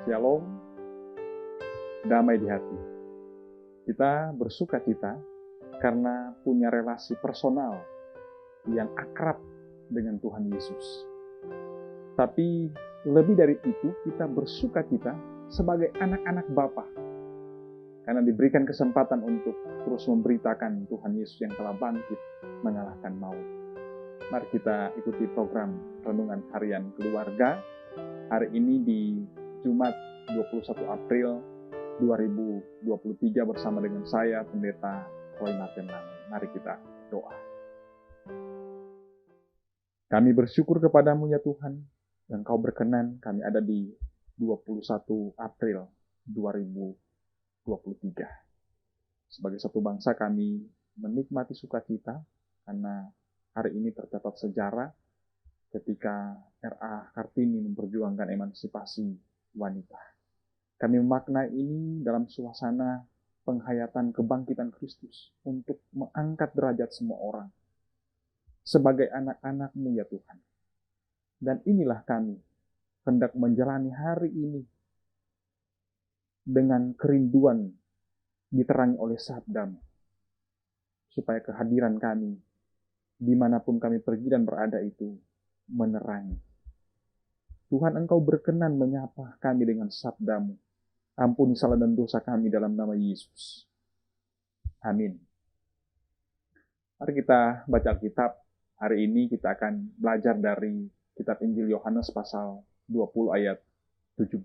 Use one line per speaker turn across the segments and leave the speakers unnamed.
Shalom, damai di hati. Kita bersuka cita karena punya relasi personal yang akrab dengan Tuhan Yesus. Tapi lebih dari itu, kita bersuka cita sebagai anak-anak Bapa karena diberikan kesempatan untuk terus memberitakan Tuhan Yesus yang telah bangkit mengalahkan maut. Mari kita ikuti program Renungan Harian Keluarga hari ini di Jumat 21 April 2023 bersama dengan saya, Pendeta Roy Martin Lange. Mari kita doa. Kami bersyukur kepadamu ya Tuhan, Engkau berkenan kami ada di 21 April 2023. Sebagai satu bangsa kami menikmati sukacita karena hari ini tercatat sejarah ketika R.A. Kartini memperjuangkan emansipasi wanita. Kami memaknai ini dalam suasana penghayatan kebangkitan Kristus untuk mengangkat derajat semua orang sebagai anak-anak-Mu ya Tuhan. Dan inilah kami hendak menjalani hari ini dengan kerinduan diterangi oleh sabda-Mu, supaya kehadiran kami dimanapun kami pergi dan berada itu menerangi. Tuhan, Engkau berkenan menyapa kami dengan sabda-Mu. Ampuni salah dan dosa kami dalam nama Yesus. Amin. Mari kita baca Alkitab. Hari ini kita akan belajar dari kitab Injil Yohanes pasal 20 ayat 17.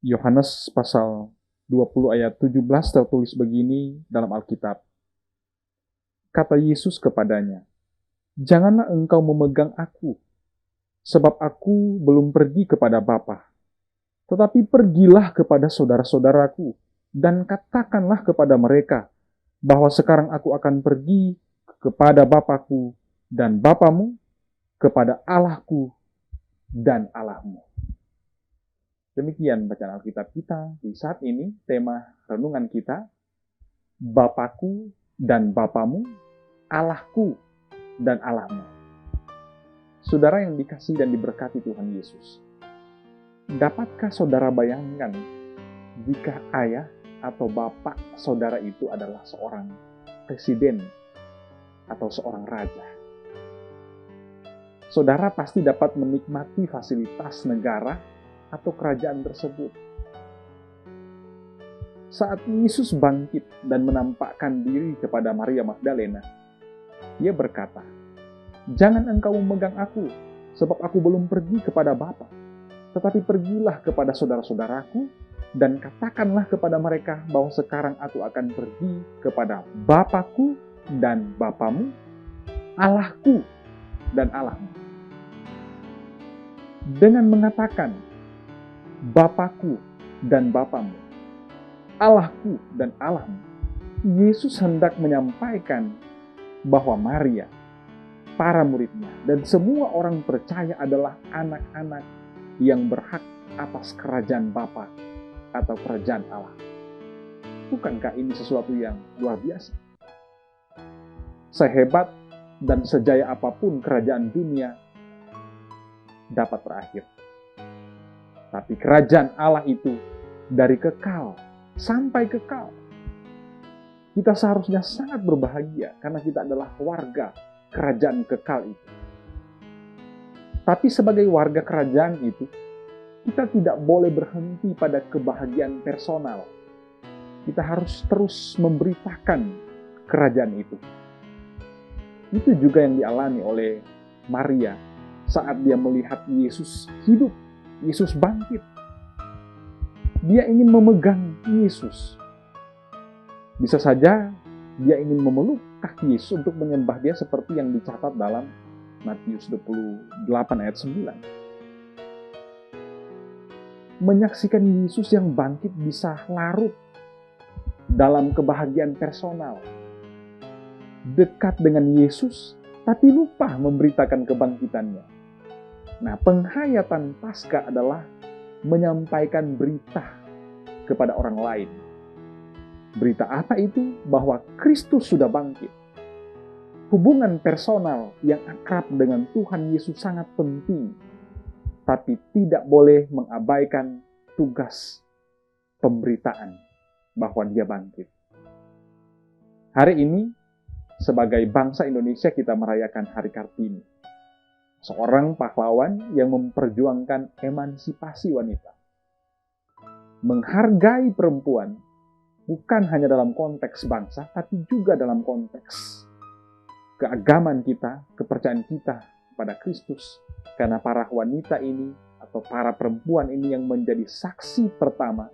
Yohanes pasal 20 ayat 17 tertulis begini dalam Alkitab. Kata Yesus kepadanya, "Janganlah engkau memegang aku, sebab aku belum pergi kepada Bapa. Tetapi pergilah kepada saudara-saudaraku, dan katakanlah kepada mereka, bahwa sekarang aku akan pergi kepada Bapa-Ku dan Bapa-Mu, kepada Allah-Ku dan Allah-Mu." Demikian bacaan Alkitab kita di saat ini. Tema renungan kita, Bapa-Ku dan Bapa-Mu, Allah-Ku dan Allah-Mu. Saudara yang dikasihi dan diberkati Tuhan Yesus, dapatkah saudara bayangkan jika ayah atau bapak saudara itu adalah seorang presiden atau seorang raja? Saudara pasti dapat menikmati fasilitas negara atau kerajaan tersebut. Saat Yesus bangkit dan menampakkan diri kepada Maria Magdalena, Ia berkata, "Jangan engkau memegang aku, sebab aku belum pergi kepada Bapa. Tetapi pergilah kepada saudara-saudaraku, dan katakanlah kepada mereka bahwa sekarang aku akan pergi kepada Bapa-Ku dan Bapa-Mu, Allah-Ku dan Allah-Mu." Dengan mengatakan Bapa-Ku dan Bapa-Mu, Allah-Ku dan Allah-Mu, Yesus hendak menyampaikan bahwa Maria, para muridnya, dan semua orang percaya adalah anak-anak yang berhak atas kerajaan Bapa atau kerajaan Allah. Bukankah ini sesuatu yang luar biasa? Sehebat dan sejaya apapun kerajaan dunia dapat berakhir. Tapi kerajaan Allah itu dari kekal sampai kekal. Kita seharusnya sangat berbahagia karena kita adalah warga kerajaan kekal itu. Tapi sebagai warga kerajaan itu, kita tidak boleh berhenti pada kebahagiaan personal. Kita harus terus memberitakan kerajaan itu. Itu juga yang dialami oleh Maria saat dia melihat Yesus hidup, Yesus bangkit. Dia ingin memegang Yesus. Bisa saja dia ingin memeluk kaki Yesus untuk menyembah dia seperti yang dicatat dalam Matius 28 ayat 9. Menyaksikan Yesus yang bangkit bisa larut dalam kebahagiaan personal. Dekat dengan Yesus, tapi lupa memberitakan kebangkitannya. Nah, penghayatan Paskah adalah menyampaikan berita kepada orang lain. Berita apa itu? Bahwa Kristus sudah bangkit. Hubungan personal yang akrab dengan Tuhan Yesus sangat penting. tapi tidak boleh mengabaikan tugas pemberitaan bahwa dia bangkit. Hari ini, sebagai bangsa Indonesia, kita merayakan Hari Kartini. Seorang pahlawan yang memperjuangkan emansipasi wanita. Menghargai perempuan bukan hanya dalam konteks bangsa, tapi juga dalam konteks keagamaan kita, kepercayaan kita pada Kristus. Karena para wanita ini atau para perempuan ini yang menjadi saksi pertama,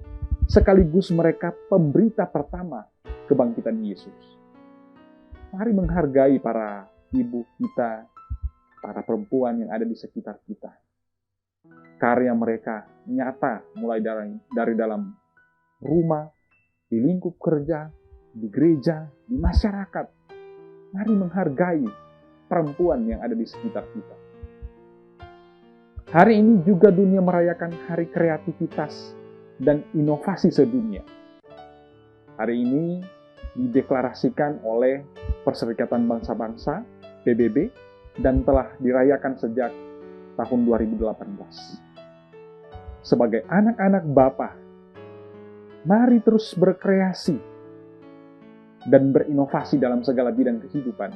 sekaligus mereka pemberita pertama kebangkitan Yesus. Mari menghargai para ibu kita, para perempuan yang ada di sekitar kita. Karya mereka nyata mulai dari dalam rumah, di lingkup kerja, di gereja, di masyarakat. Mari menghargai perempuan yang ada di sekitar kita. Hari ini juga dunia merayakan Hari Kreativitas dan Inovasi Sedunia. Hari ini dideklarasikan oleh Perserikatan Bangsa-Bangsa, PBB, dan telah dirayakan sejak tahun 2018. Sebagai anak-anak Bapa, mari terus berkreasi dan berinovasi dalam segala bidang kehidupan,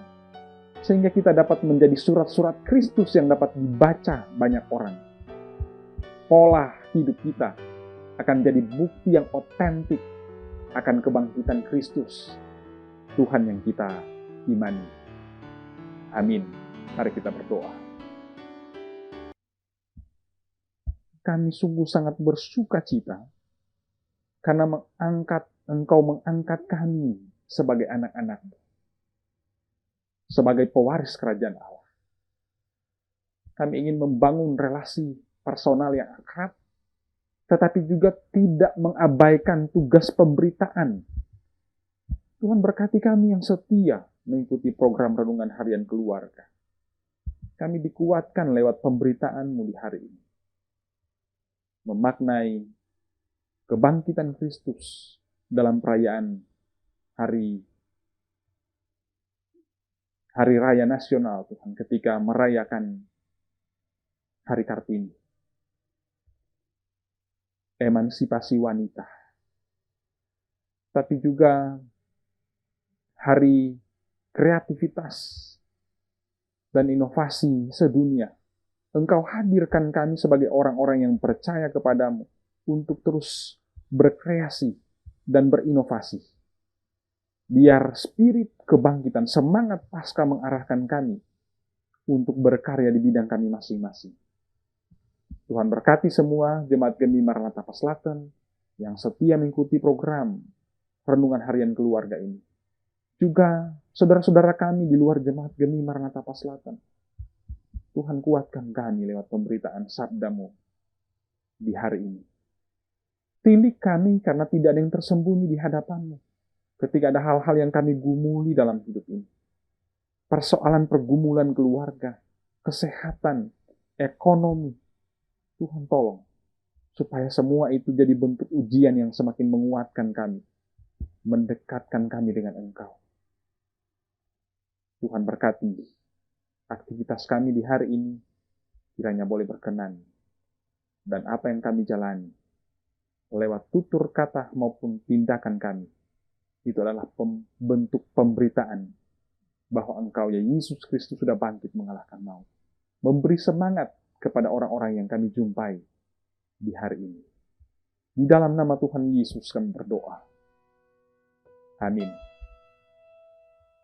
sehingga kita dapat menjadi surat-surat Kristus yang dapat dibaca banyak orang. Pola hidup kita akan jadi bukti yang otentik akan kebangkitan Kristus, Tuhan yang kita imani. Amin. Mari kita berdoa. Kami sungguh sangat bersuka cita karena Engkau mengangkat kami sebagai anak-anak-Mu, sebagai pewaris kerajaan Allah. Kami ingin membangun relasi personal yang akrab, tetapi juga tidak mengabaikan tugas pemberitaan. Tuhan berkati kami yang setia mengikuti program Renungan Harian Keluarga. Kami dikuatkan lewat pemberitaan-Mu di hari ini. Memaknai kebangkitan Kristus dalam perayaan Hari Raya Nasional, Tuhan, ketika merayakan Hari Kartini. Emansipasi wanita. Tapi juga Hari Kreativitas dan Inovasi Sedunia. Engkau hadirkan kami sebagai orang-orang yang percaya kepadamu untuk terus berkreasi dan berinovasi. Biar spirit kebangkitan, semangat Paskah mengarahkan kami untuk berkarya di bidang kami masing-masing. Tuhan berkati semua jemaat Geni Maranatha Paslaten yang setia mengikuti program Renungan Harian Keluarga ini. Juga saudara-saudara kami di luar jemaat Geni Maranatha Paslaten. Tuhan kuatkan kami lewat pemberitaan sabda-Mu di hari ini. Tilik kami karena tidak ada yang tersembunyi di hadapan-Mu. Ketika ada hal-hal yang kami gumuli dalam hidup ini. Persoalan pergumulan keluarga, kesehatan, ekonomi. Tuhan tolong, supaya semua itu jadi bentuk ujian yang semakin menguatkan kami, mendekatkan kami dengan Engkau. Tuhan berkati aktivitas kami di hari ini, kiranya boleh berkenan. Dan apa yang kami jalani, lewat tutur kata maupun tindakan kami, itu adalah bentuk pemberitaan bahwa Engkau, ya Yesus Kristus, sudah bangkit mengalahkan maut. Memberi semangat kepada orang-orang yang kami jumpai di hari ini. Di dalam nama Tuhan Yesus kami berdoa. Amin.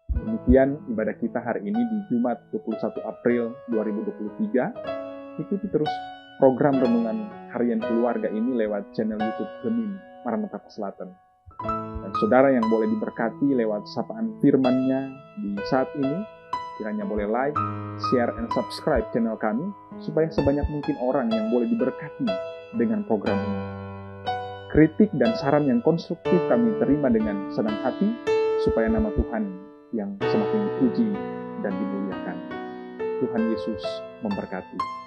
Demikian ibadah kita hari ini di Jumat 21 April 2023. Ikuti terus program Renungan Harian Keluarga ini lewat channel YouTube Geni Maranatha Paslaten. Dan saudara yang boleh diberkati lewat sapaan firman-Nya di saat ini, kiranya boleh like, share, and subscribe channel kami, supaya sebanyak mungkin orang yang boleh diberkati dengan program ini. Kritik dan saran yang konstruktif kami terima dengan senang hati, supaya nama Tuhan yang semakin dipuji dan dimuliakan. Tuhan Yesus memberkati.